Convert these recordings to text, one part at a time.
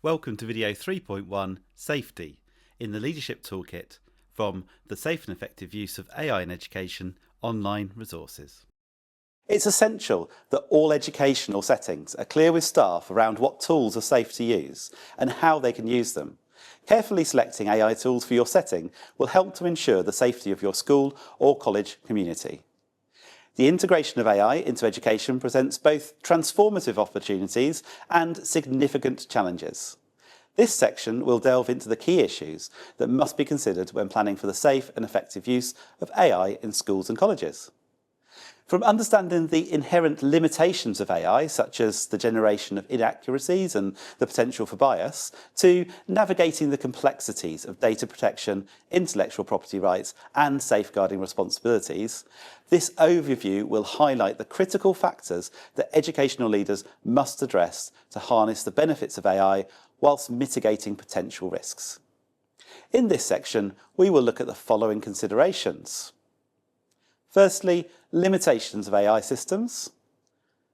Welcome to video 3.1, Safety, in the Leadership Toolkit from the Safe and Effective Use of AI in Education online resources. It's essential that all educational settings are clear with staff around what tools are safe to use and how they can use them. Carefully selecting AI tools for your setting will help to ensure the safety of your school or college community. The integration of AI into education presents both transformative opportunities and significant challenges. This section will delve into the key issues that must be considered when planning for the safe and effective use of AI in schools and colleges. From understanding the inherent limitations of AI, such as the generation of inaccuracies and the potential for bias, to navigating the complexities of data protection, intellectual property rights and safeguarding responsibilities, this overview will highlight the critical factors that educational leaders must address to harness the benefits of AI whilst mitigating potential risks. In this section, we will look at the following considerations. Firstly, limitations of AI systems.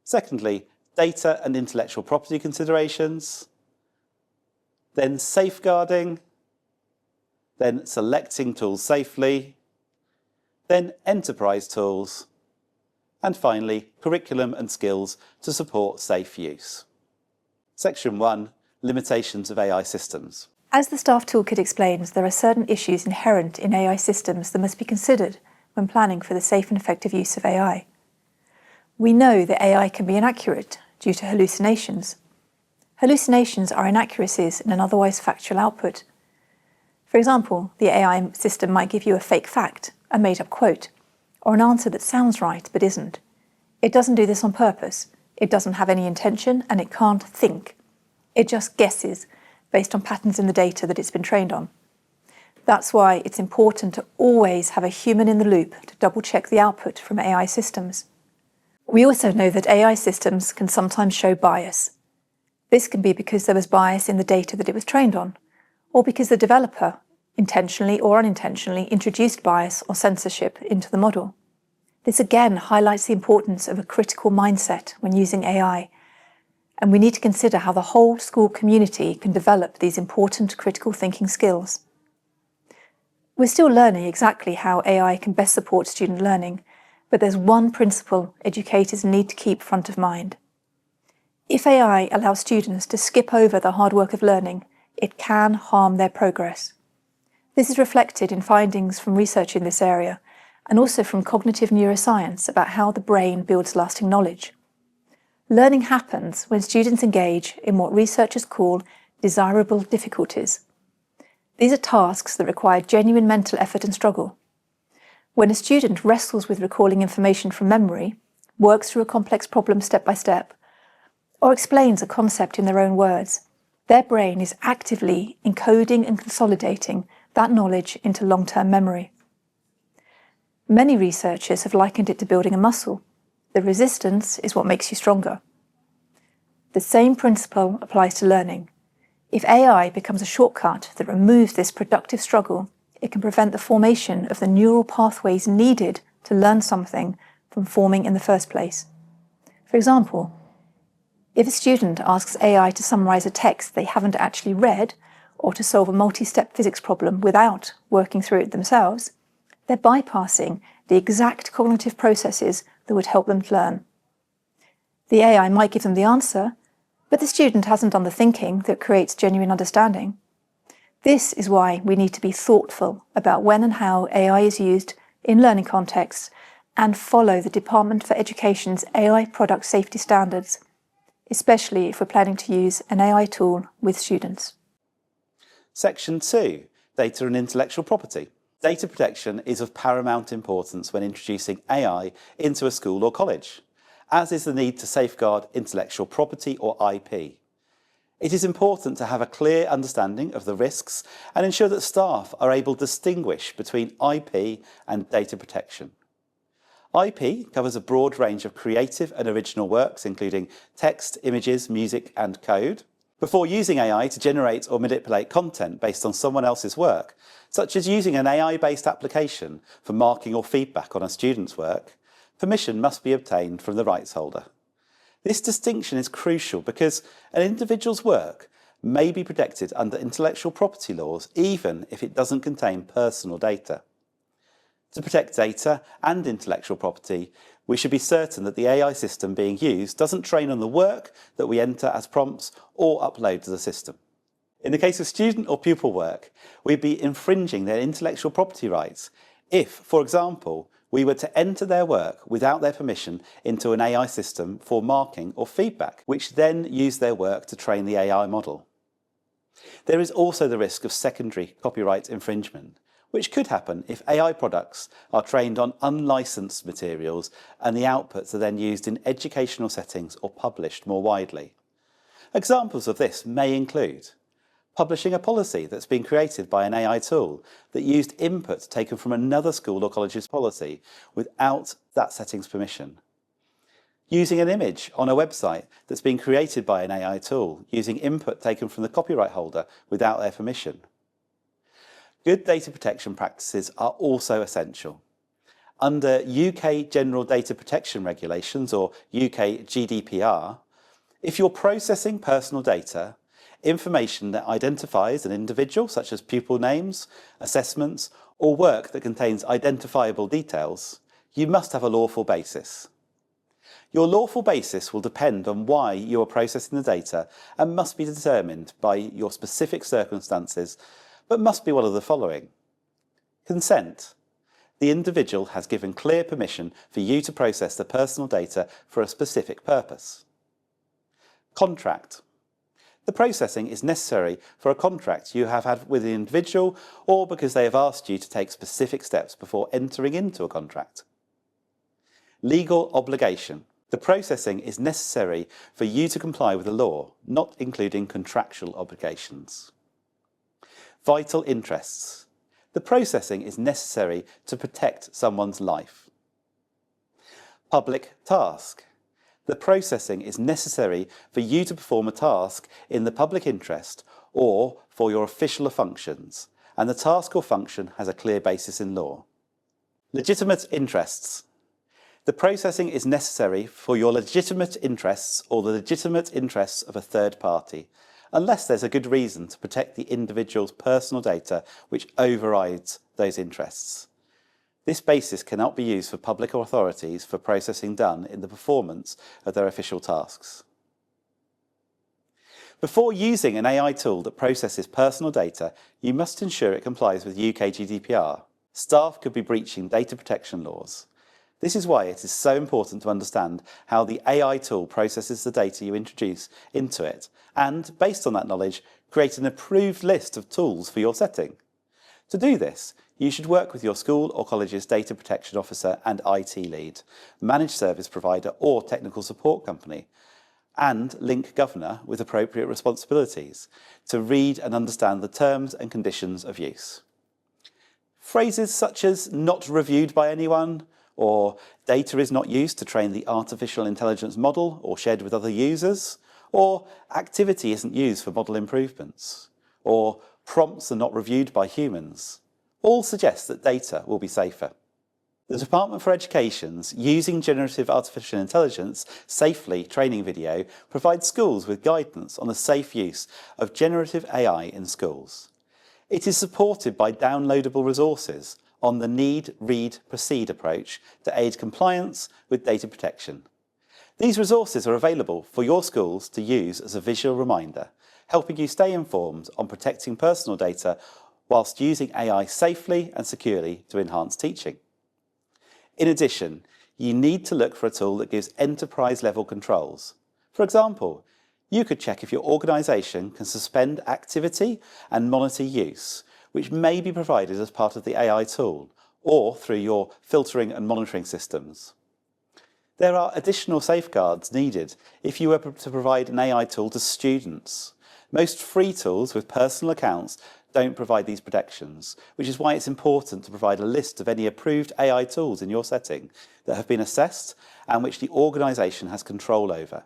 Secondly, data and intellectual property considerations. Then safeguarding. Then selecting tools safely. Then enterprise tools. And finally, curriculum and skills to support safe use. Section 1, limitations of AI systems. As the Staff Toolkit explains, there are certain issues inherent in AI systems that must be considered when planning for the safe and effective use of AI. We know that AI can be inaccurate due to hallucinations. Hallucinations are inaccuracies in an otherwise factual output. For example, the AI system might give you a fake fact, a made-up quote, or an answer that sounds right but isn't. It doesn't do this on purpose. It doesn't have any intention and it can't think. It just guesses based on patterns in the data that it's been trained on. That's why it's important to always have a human in the loop to double-check the output from AI systems. We also know that AI systems can sometimes show bias. This can be because there was bias in the data that it was trained on, or because the developer, intentionally or unintentionally, introduced bias or censorship into the model. This again highlights the importance of a critical mindset when using AI, and we need to consider how the whole school community can develop these important critical thinking skills. We're still learning exactly how AI can best support student learning, but there's one principle educators need to keep front of mind. If AI allows students to skip over the hard work of learning, it can harm their progress. This is reflected in findings from research in this area, and also from cognitive neuroscience about how the brain builds lasting knowledge. Learning happens when students engage in what researchers call desirable difficulties. These are tasks that require genuine mental effort and struggle. When a student wrestles with recalling information from memory, works through a complex problem step by step, or explains a concept in their own words, their brain is actively encoding and consolidating that knowledge into long-term memory. Many researchers have likened it to building a muscle. The resistance is what makes you stronger. The same principle applies to learning. If AI becomes a shortcut that removes this productive struggle, it can prevent the formation of the neural pathways needed to learn something from forming in the first place. For example, if a student asks AI to summarize a text they haven't actually read, or to solve a multi-step physics problem without working through it themselves, they're bypassing the exact cognitive processes that would help them learn. The AI might give them the answer, but the student hasn't done the thinking that creates genuine understanding. This is why we need to be thoughtful about when and how AI is used in learning contexts and follow the Department for Education's AI product safety standards, especially if we're planning to use an AI tool with students. Section 2, Data and Intellectual Property. Data protection is of paramount importance when introducing AI into a school or college, as is the need to safeguard intellectual property or IP. It is important to have a clear understanding of the risks and ensure that staff are able to distinguish between IP and data protection. IP covers a broad range of creative and original works, including text, images, music and code. Before using AI to generate or manipulate content based on someone else's work, such as using an AI-based application for marking or feedback on a student's work, permission must be obtained from the rights holder. This distinction is crucial because an individual's work may be protected under intellectual property laws even if it doesn't contain personal data. To protect data and intellectual property, we should be certain that the AI system being used doesn't train on the work that we enter as prompts or upload to the system. In the case of student or pupil work, we'd be infringing their intellectual property rights if, for example, we were to enter their work without their permission into an AI system for marking or feedback, which then use their work to train the AI model. There is also the risk of secondary copyright infringement, which could happen if AI products are trained on unlicensed materials and the outputs are then used in educational settings or published more widely. Examples of this may include publishing a policy that's been created by an AI tool that used input taken from another school or college's policy without that setting's permission. Using an image on a website that's been created by an AI tool using input taken from the copyright holder without their permission. Good data protection practices are also essential. Under UK General Data Protection Regulations, or UK GDPR, if you're processing personal data, information that identifies an individual, such as pupil names, assessments, or work that contains identifiable details, you must have a lawful basis. Your lawful basis will depend on why you are processing the data and must be determined by your specific circumstances, but must be one of the following. Consent. The individual has given clear permission for you to process the personal data for a specific purpose. Contract. The processing is necessary for a contract you have had with the individual or because they have asked you to take specific steps before entering into a contract. Legal obligation. The processing is necessary for you to comply with the law, not including contractual obligations. Vital interests. The processing is necessary to protect someone's life. Public task. The processing is necessary for you to perform a task in the public interest or for your official functions, and the task or function has a clear basis in law. Legitimate interests. The processing is necessary for your legitimate interests or the legitimate interests of a third party, unless there's a good reason to protect the individual's personal data which overrides those interests. This basis cannot be used for public authorities for processing done in the performance of their official tasks. Before using an AI tool that processes personal data, you must ensure it complies with UK GDPR. Staff could be breaching data protection laws. This is why it is so important to understand how the AI tool processes the data you introduce into it and, based on that knowledge, create an approved list of tools for your setting. To do this, you should work with your school or college's data protection officer and IT lead, managed service provider or technical support company, and link governor with appropriate responsibilities to read and understand the terms and conditions of use. Phrases such as "not reviewed by anyone," or "data is not used to train the artificial intelligence model or shared with other users," or "activity isn't used for model improvements," or "prompts are not reviewed by humans," all suggest that data will be safer. The Department for Education's Using Generative Artificial Intelligence Safely training video provides schools with guidance on the safe use of generative AI in schools. It is supported by downloadable resources on the need, read, proceed approach to aid compliance with data protection. These resources are available for your schools to use as a visual reminder, helping you stay informed on protecting personal data whilst using AI safely and securely to enhance teaching. In addition, you need to look for a tool that gives enterprise-level controls. For example, you could check if your organisation can suspend activity and monitor use, which may be provided as part of the AI tool or through your filtering and monitoring systems. There are additional safeguards needed if you were to provide an AI tool to students. Most free tools with personal accounts don't provide these protections, which is why it's important to provide a list of any approved AI tools in your setting that have been assessed and which the organisation has control over.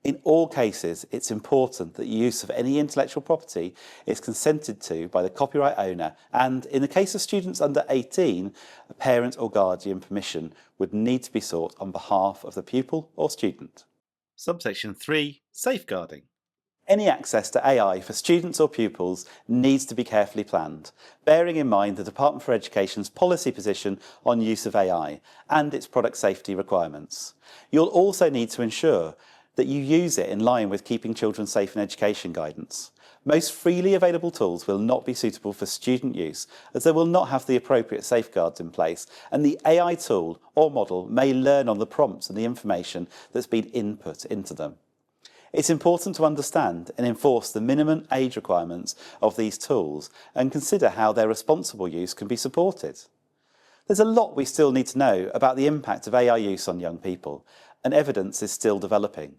In all cases, it's important that use of any intellectual property is consented to by the copyright owner and, in the case of students under 18, a parent or guardian permission would need to be sought on behalf of the pupil or student. Subsection 3. Safeguarding. Any access to AI for students or pupils needs to be carefully planned, bearing in mind the Department for Education's policy position on use of AI and its product safety requirements. You'll also need to ensure that you use it in line with Keeping Children Safe in Education guidance. Most freely available tools will not be suitable for student use, as they will not have the appropriate safeguards in place, and the AI tool or model may learn on the prompts and the information that's been input into them. It's important to understand and enforce the minimum age requirements of these tools and consider how their responsible use can be supported. There's a lot we still need to know about the impact of AI use on young people, and evidence is still developing.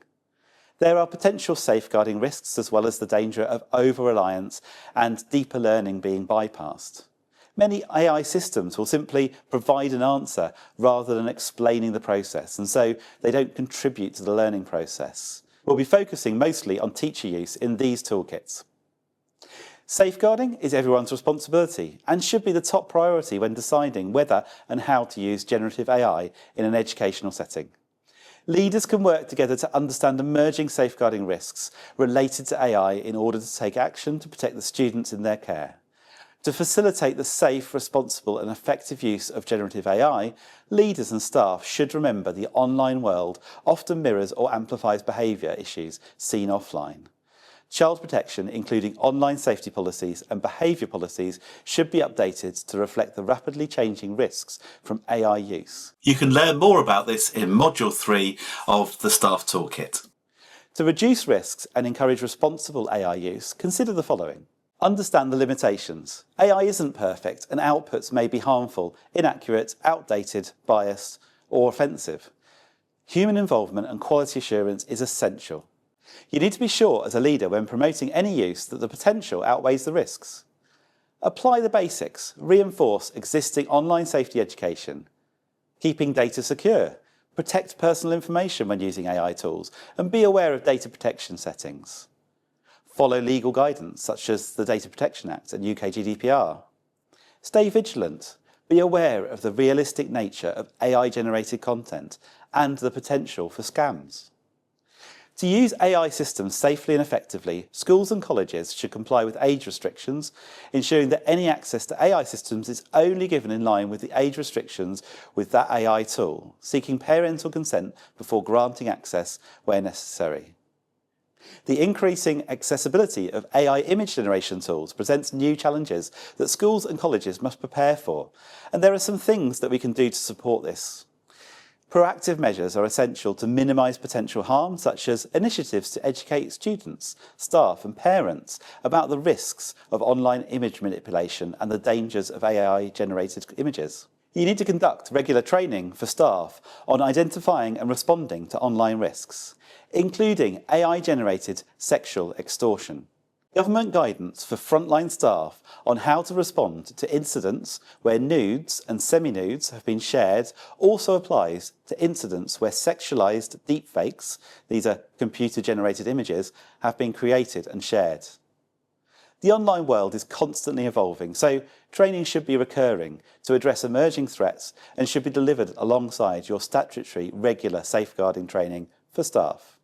There are potential safeguarding risks as well as the danger of over-reliance and deeper learning being bypassed. Many AI systems will simply provide an answer rather than explaining the process, and so they don't contribute to the learning process. We'll be focusing mostly on teacher use in these toolkits. Safeguarding is everyone's responsibility and should be the top priority when deciding whether and how to use generative AI in an educational setting. Leaders can work together to understand emerging safeguarding risks related to AI in order to take action to protect the students in their care. To facilitate the safe, responsible and effective use of generative AI, leaders and staff should remember the online world often mirrors or amplifies behaviour issues seen offline. Child protection, including online safety policies and behaviour policies, should be updated to reflect the rapidly changing risks from AI use. You can learn more about this in Module 3 of the Staff Toolkit. To reduce risks and encourage responsible AI use, consider the following. Understand the limitations. AI isn't perfect and outputs may be harmful, inaccurate, outdated, biased or offensive. Human involvement and quality assurance is essential. You need to be sure as a leader when promoting any use that the potential outweighs the risks. Apply the basics, reinforce existing online safety education, keeping data secure, protect personal information when using AI tools, and be aware of data protection settings. Follow legal guidance such as the Data Protection Act and UK GDPR. Stay vigilant. Be aware of the realistic nature of AI-generated content and the potential for scams. To use AI systems safely and effectively, schools and colleges should comply with age restrictions, ensuring that any access to AI systems is only given in line with the age restrictions with that AI tool, seeking parental consent before granting access where necessary. The increasing accessibility of AI image generation tools presents new challenges that schools and colleges must prepare for, and there are some things that we can do to support this. Proactive measures are essential to minimise potential harm, such as initiatives to educate students, staff and parents about the risks of online image manipulation and the dangers of AI-generated images. You need to conduct regular training for staff on identifying and responding to online risks, including AI-generated sexual extortion. Government guidance for frontline staff on how to respond to incidents where nudes and semi-nudes have been shared also applies to incidents where sexualised deepfakes, these are computer-generated images, have been created and shared. The online world is constantly evolving, so training should be recurring to address emerging threats and should be delivered alongside your statutory regular safeguarding training for staff.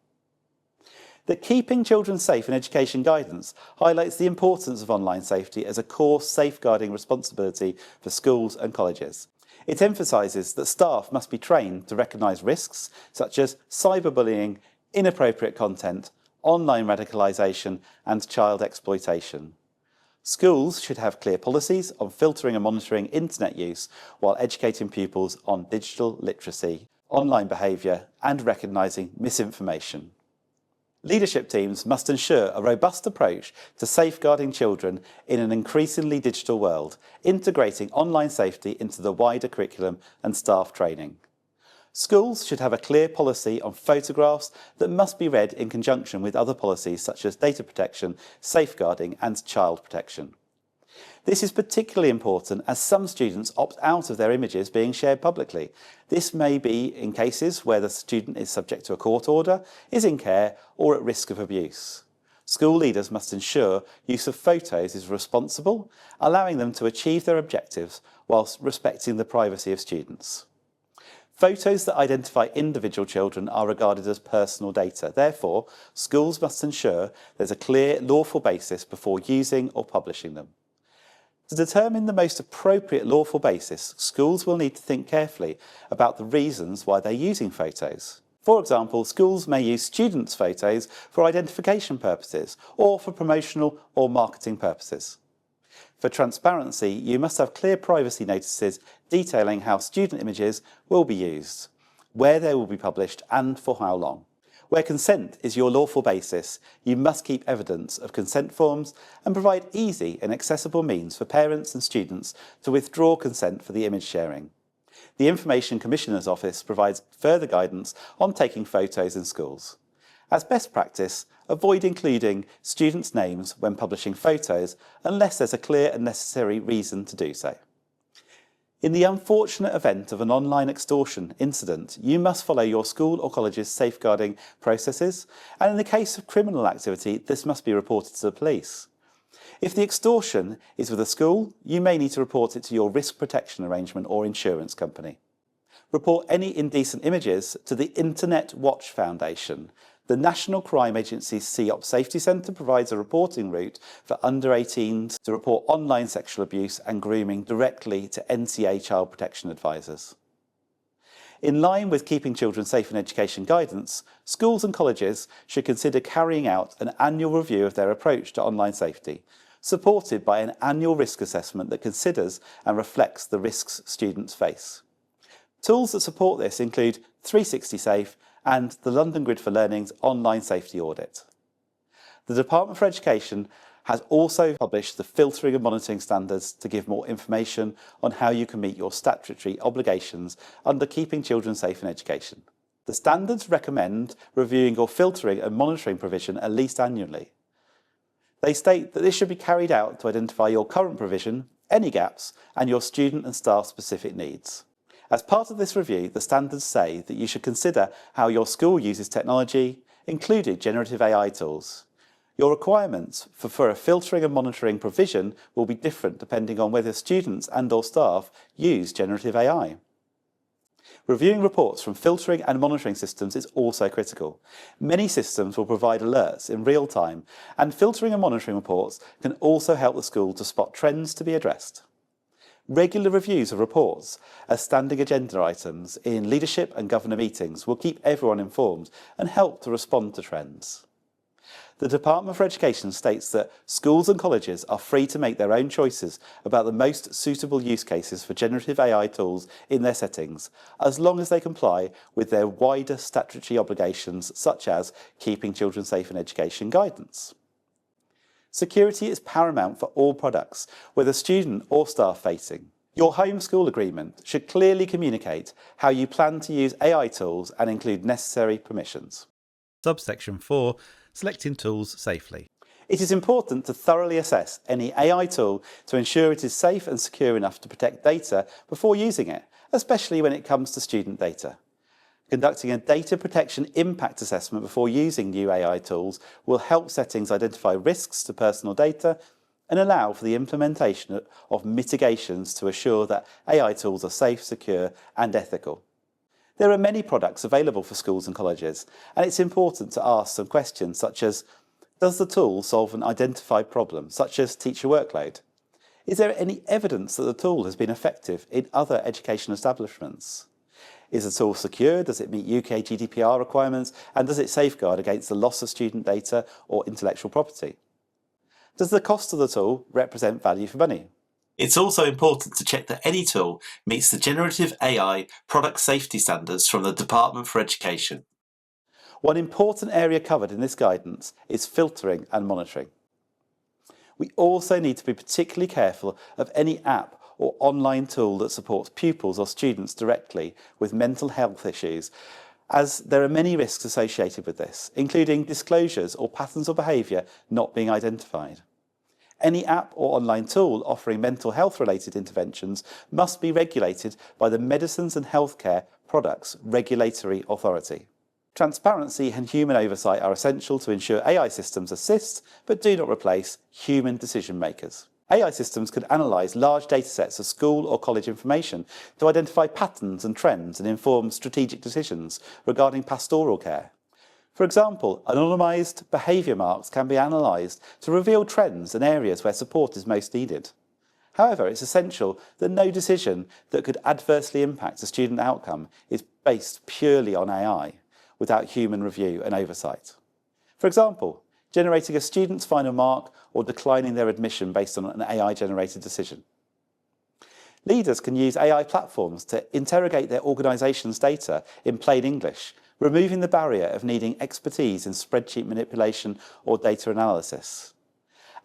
The Keeping Children Safe in Education guidance highlights the importance of online safety as a core safeguarding responsibility for schools and colleges. It emphasises that staff must be trained to recognise risks such as cyberbullying, inappropriate content, online radicalisation and child exploitation. Schools should have clear policies on filtering and monitoring internet use while educating pupils on digital literacy, online behaviour and recognising misinformation. Leadership teams must ensure a robust approach to safeguarding children in an increasingly digital world, integrating online safety into the wider curriculum and staff training. Schools should have a clear policy on photographs that must be read in conjunction with other policies such as data protection, safeguarding and child protection. This is particularly important as some students opt out of their images being shared publicly. This may be in cases where the student is subject to a court order, is in care or at risk of abuse. School leaders must ensure use of photos is responsible, allowing them to achieve their objectives whilst respecting the privacy of students. Photos that identify individual children are regarded as personal data. Therefore, schools must ensure there's a clear, lawful basis before using or publishing them. To determine the most appropriate lawful basis, schools will need to think carefully about the reasons why they're using photos. For example, schools may use students' photos for identification purposes or for promotional or marketing purposes. For transparency, you must have clear privacy notices detailing how student images will be used, where they will be published and for how long. Where consent is your lawful basis, you must keep evidence of consent forms and provide easy and accessible means for parents and students to withdraw consent for the image sharing. The Information Commissioner's Office provides further guidance on taking photos in schools. As best practice, avoid including students' names when publishing photos unless there's a clear and necessary reason to do so. In the unfortunate event of an online extortion incident, you must follow your school or college's safeguarding processes, and in the case of criminal activity, this must be reported to the police. If the extortion is with a school, you may need to report it to your risk protection arrangement or insurance company. Report any indecent images to the Internet Watch Foundation. The National Crime Agency's CEOP Safety Centre provides a reporting route for under 18s to report online sexual abuse and grooming directly to NCA Child Protection Advisors. In line with Keeping Children Safe in Education guidance, schools and colleges should consider carrying out an annual review of their approach to online safety, supported by an annual risk assessment that considers and reflects the risks students face. Tools that support this include 360 Safe and the London Grid for Learning's online safety audit. The Department for Education has also published the filtering and monitoring standards to give more information on how you can meet your statutory obligations under Keeping Children Safe in Education. The standards recommend reviewing your filtering and monitoring provision at least annually. They state that this should be carried out to identify your current provision, any gaps, and your student and staff specific needs. As part of this review, the standards say that you should consider how your school uses technology, including generative AI tools. Your requirements for a filtering and monitoring provision will be different depending on whether students and/or staff use generative AI. Reviewing reports from filtering and monitoring systems is also critical. Many systems will provide alerts in real time, and filtering and monitoring reports can also help the school to spot trends to be addressed. Regular reviews of reports as standing agenda items in leadership and governor meetings will keep everyone informed and help to respond to trends. The Department for Education states that schools and colleges are free to make their own choices about the most suitable use cases for generative AI tools in their settings, as long as they comply with their wider statutory obligations, such as Keeping Children Safe in Education guidance. Security is paramount for all products, whether student or staff facing. Your home school agreement should clearly communicate how you plan to use AI tools and include necessary permissions. Subsection 4. Selecting tools safely. It is important to thoroughly assess any AI tool to ensure it is safe and secure enough to protect data before using it, especially when it comes to student data. Conducting a data protection impact assessment before using new AI tools will help settings identify risks to personal data and allow for the implementation of mitigations to assure that AI tools are safe, secure and ethical. There are many products available for schools and colleges, and it's important to ask some questions such as, does the tool solve an identified problem, such as teacher workload? Is there any evidence that the tool has been effective in other education establishments? Is the tool secure? Does it meet UK GDPR requirements? And does it safeguard against the loss of student data or intellectual property? Does the cost of the tool represent value for money? It's also important to check that any tool meets the generative AI product safety standards from the Department for Education. One important area covered in this guidance is filtering and monitoring. We also need to be particularly careful of any app or online tool that supports pupils or students directly with mental health issues, as there are many risks associated with this, including disclosures or patterns of behaviour not being identified. Any app or online tool offering mental health related interventions must be regulated by the Medicines and Healthcare Products Regulatory Authority. Transparency and human oversight are essential to ensure AI systems assist but do not replace human decision makers. AI systems could analyse large datasets of school or college information to identify patterns and trends and inform strategic decisions regarding pastoral care. For example, anonymised behaviour marks can be analysed to reveal trends and areas where support is most needed. However, it's essential that no decision that could adversely impact a student outcome is based purely on AI, without human review and oversight. For example, generating a student's final mark or declining their admission based on an AI-generated decision. Leaders can use AI platforms to interrogate their organisation's data in plain English, removing the barrier of needing expertise in spreadsheet manipulation or data analysis.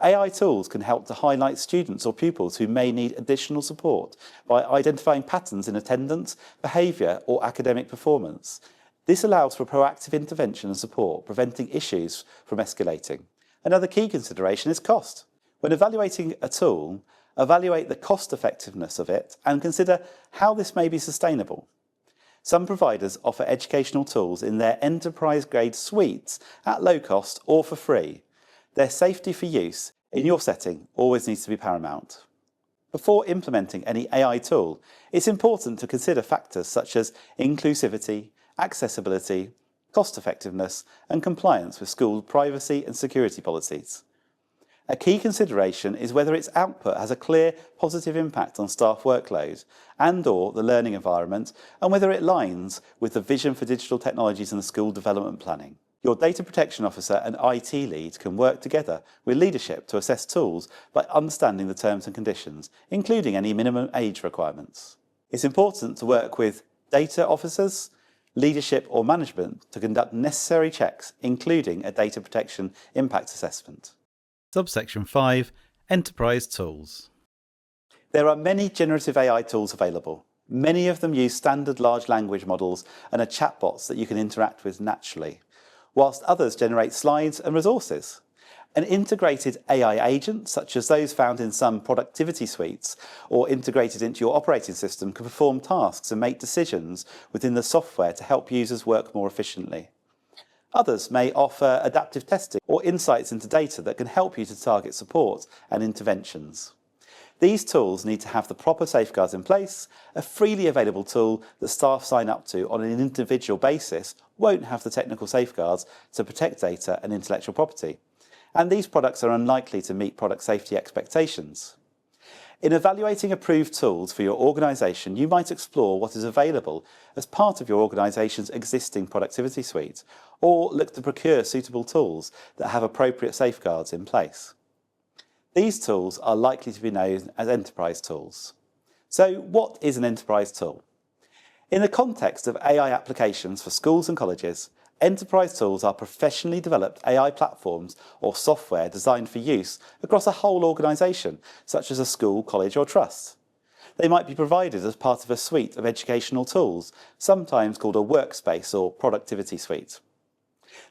AI tools can help to highlight students or pupils who may need additional support by identifying patterns in attendance, behaviour or academic performance. This allows for proactive intervention and support, preventing issues from escalating. Another key consideration is cost. When evaluating a tool, evaluate the cost effectiveness of it and consider how this may be sustainable. Some providers offer educational tools in their enterprise-grade suites at low cost or for free. Their safety for use in your setting always needs to be paramount. Before implementing any AI tool, it's important to consider factors such as inclusivity, accessibility, cost effectiveness, and compliance with school privacy and security policies. A key consideration is whether its output has a clear positive impact on staff workload and/or the learning environment, and whether it aligns with the vision for digital technologies and the school development planning. Your data protection officer and IT lead can work together with leadership to assess tools by understanding the terms and conditions, including any minimum age requirements. It's important to work with data officers, leadership or management to conduct necessary checks, including a data protection impact assessment. Subsection 5. Enterprise Tools. There are many generative AI tools available. Many of them use standard large language models and are chatbots that you can interact with naturally, whilst others generate slides and resources. An integrated AI agent, such as those found in some productivity suites or integrated into your operating system, can perform tasks and make decisions within the software to help users work more efficiently. Others may offer adaptive testing or insights into data that can help you to target support and interventions. These tools need to have the proper safeguards in place. A freely available tool that staff sign up to on an individual basis won't have the technical safeguards to protect data and intellectual property, and these products are unlikely to meet product safety expectations. In evaluating approved tools for your organisation, you might explore what is available as part of your organisation's existing productivity suite, or look to procure suitable tools that have appropriate safeguards in place. These tools are likely to be known as enterprise tools. So, what is an enterprise tool? In the context of AI applications for schools and colleges, enterprise tools are professionally developed AI platforms or software designed for use across a whole organisation, such as a school, college or trust. They might be provided as part of a suite of educational tools, sometimes called a workspace or productivity suite.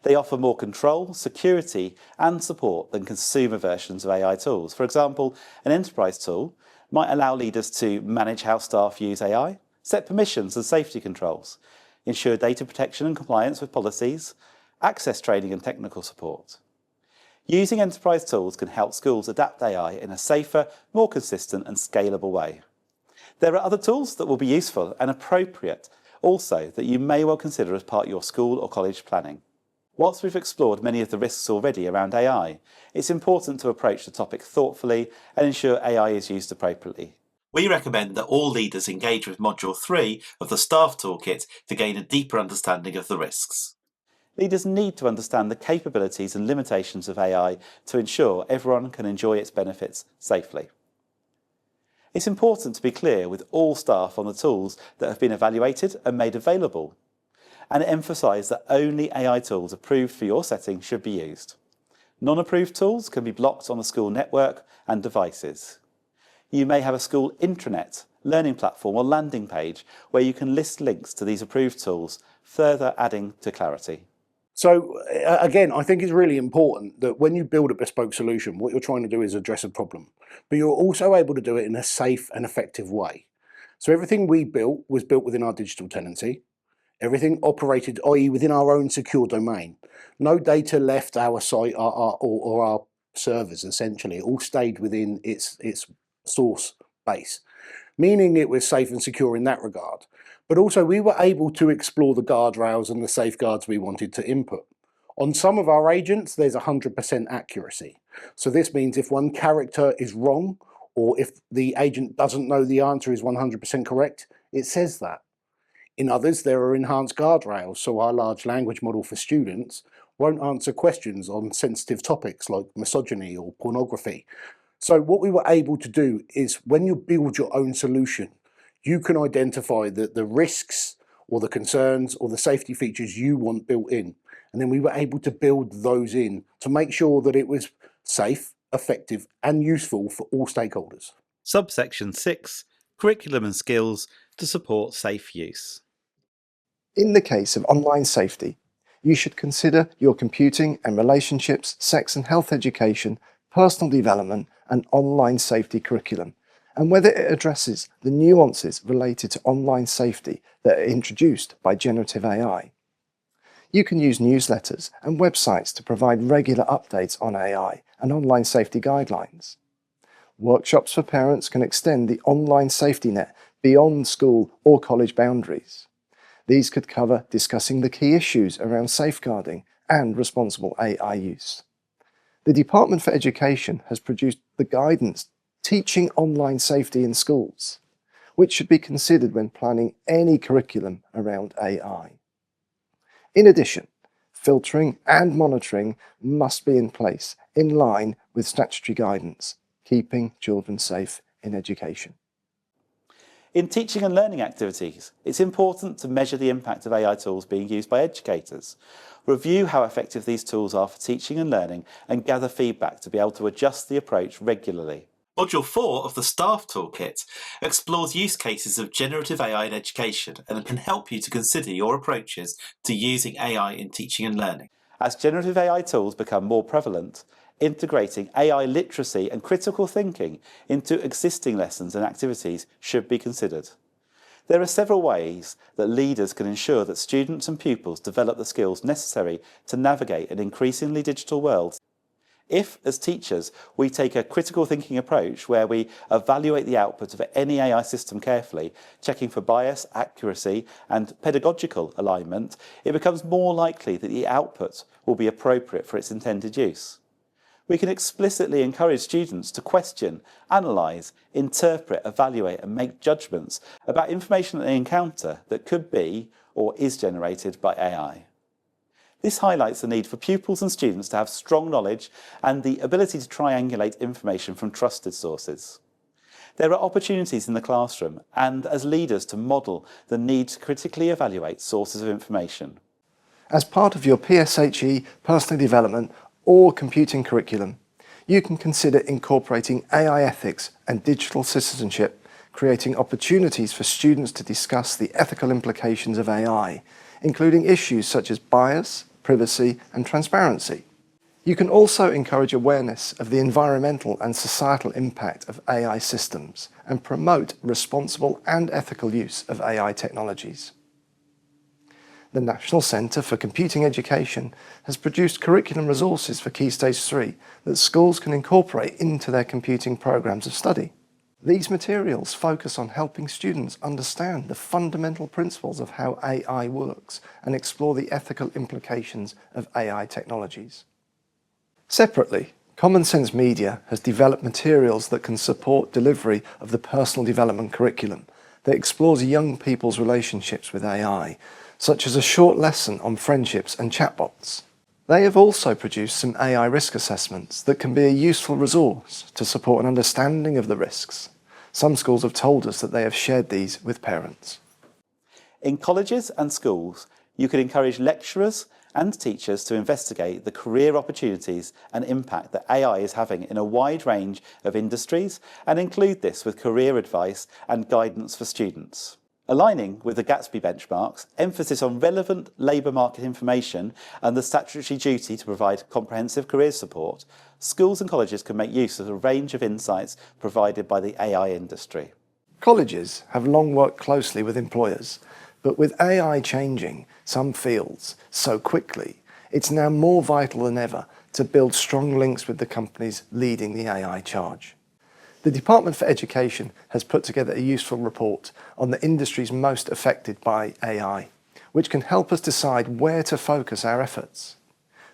They offer more control, security and support than consumer versions of AI tools. For example, an enterprise tool might allow leaders to manage how staff use AI, set permissions and safety controls, ensure data protection and compliance with policies, access training and technical support. Using enterprise tools can help schools adapt AI in a safer, more consistent and scalable way. There are other tools that will be useful and appropriate also that you may well consider as part of your school or college planning. Whilst we've explored many of the risks already around AI, it's important to approach the topic thoughtfully and ensure AI is used appropriately. We recommend that all leaders engage with Module 3 of the Staff Toolkit to gain a deeper understanding of the risks. Leaders need to understand the capabilities and limitations of AI to ensure everyone can enjoy its benefits safely. It's important to be clear with all staff on the tools that have been evaluated and made available, and emphasise that only AI tools approved for your setting should be used. Non-approved tools can be blocked on the school network and devices. You may have a school intranet, learning platform or landing page where you can list links to these approved tools, further adding to clarity. So again, I think it's really important that when you build a bespoke solution, what you're trying to do is address a problem, but you're also able to do it in a safe and effective way. So everything we built was built within our digital tenancy. Everything operated, i.e. within our own secure domain. No data left our site or our servers, essentially. It all stayed within its source base, meaning it was safe and secure in that regard. But also we were able to explore the guardrails and the safeguards we wanted to input. On some of our agents, there's 100% accuracy. So this means if one character is wrong, or if the agent doesn't know the answer is 100% correct, it says that. In others, there are enhanced guardrails, so our large language model for students won't answer questions on sensitive topics like misogyny or pornography. So what we were able to do is when you build your own solution, you can identify the risks or the concerns or the safety features you want built in. And then we were able to build those in to make sure that it was safe, effective, and useful for all stakeholders. Subsection 6. Curriculum and skills to support safe use. In the case of online safety, you should consider your computing and relationships, sex and health education, personal development, and online safety curriculum, and whether it addresses the nuances related to online safety that are introduced by generative AI. You can use newsletters and websites to provide regular updates on AI and online safety guidelines. Workshops for parents can extend the online safety net beyond school or college boundaries. These could cover discussing the key issues around safeguarding and responsible AI use. The Department for Education has produced the guidance Teaching Online Safety in Schools, which should be considered when planning any curriculum around AI. In addition, filtering and monitoring must be in place in line with statutory guidance, keeping children safe in education. In teaching and learning activities, it's important to measure the impact of AI tools being used by educators. Review how effective these tools are for teaching and learning and gather feedback to be able to adjust the approach regularly. Module 4 of the Staff Toolkit explores use cases of generative AI in education and can help you to consider your approaches to using AI in teaching and learning. As generative AI tools become more prevalent, integrating AI literacy and critical thinking into existing lessons and activities should be considered. There are several ways that leaders can ensure that students and pupils develop the skills necessary to navigate an increasingly digital world. If, as teachers, we take a critical thinking approach where we evaluate the output of any AI system carefully, checking for bias, accuracy, and pedagogical alignment, it becomes more likely that the output will be appropriate for its intended use. We can explicitly encourage students to question, analyse, interpret, evaluate, and make judgments about information that they encounter that could be or is generated by AI. This highlights the need for pupils and students to have strong knowledge and the ability to triangulate information from trusted sources. There are opportunities in the classroom and as leaders to model the need to critically evaluate sources of information. As part of your PSHE, personal development, or computing curriculum, you can consider incorporating AI ethics and digital citizenship, creating opportunities for students to discuss the ethical implications of AI, including issues such as bias, privacy, and transparency. You can also encourage awareness of the environmental and societal impact of AI systems and promote responsible and ethical use of AI technologies. The National Centre for Computing Education has produced curriculum resources for Key Stage 3 that schools can incorporate into their computing programmes of study. These materials focus on helping students understand the fundamental principles of how AI works and explore the ethical implications of AI technologies. Separately, Common Sense Media has developed materials that can support delivery of the personal development curriculum that explores young people's relationships with AI, such as a short lesson on friendships and chatbots. They have also produced some AI risk assessments that can be a useful resource to support an understanding of the risks. Some schools have told us that they have shared these with parents. In colleges and schools, you can encourage lecturers and teachers to investigate the career opportunities and impact that AI is having in a wide range of industries and include this with career advice and guidance for students. Aligning with the Gatsby benchmarks, emphasis on relevant labour market information and the statutory duty to provide comprehensive career support, schools and colleges can make use of a range of insights provided by the AI industry. Colleges have long worked closely with employers, but with AI changing some fields so quickly, it's now more vital than ever to build strong links with the companies leading the AI charge. The Department for Education has put together a useful report on the industries most affected by AI, which can help us decide where to focus our efforts.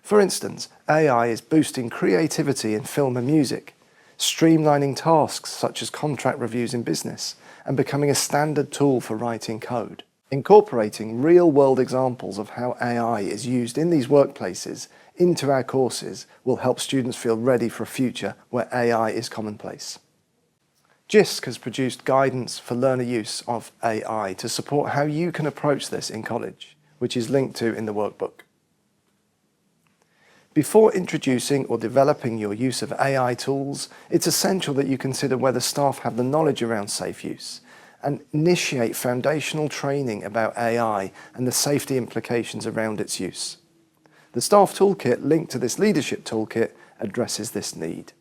For instance, AI is boosting creativity in film and music, streamlining tasks such as contract reviews in business, and becoming a standard tool for writing code. Incorporating real-world examples of how AI is used in these workplaces into our courses will help students feel ready for a future where AI is commonplace. JISC has produced guidance for learner use of AI to support how you can approach this in college, which is linked to in the workbook. Before introducing or developing your use of AI tools, it's essential that you consider whether staff have the knowledge around safe use and initiate foundational training about AI and the safety implications around its use. The staff toolkit linked to this leadership toolkit addresses this need.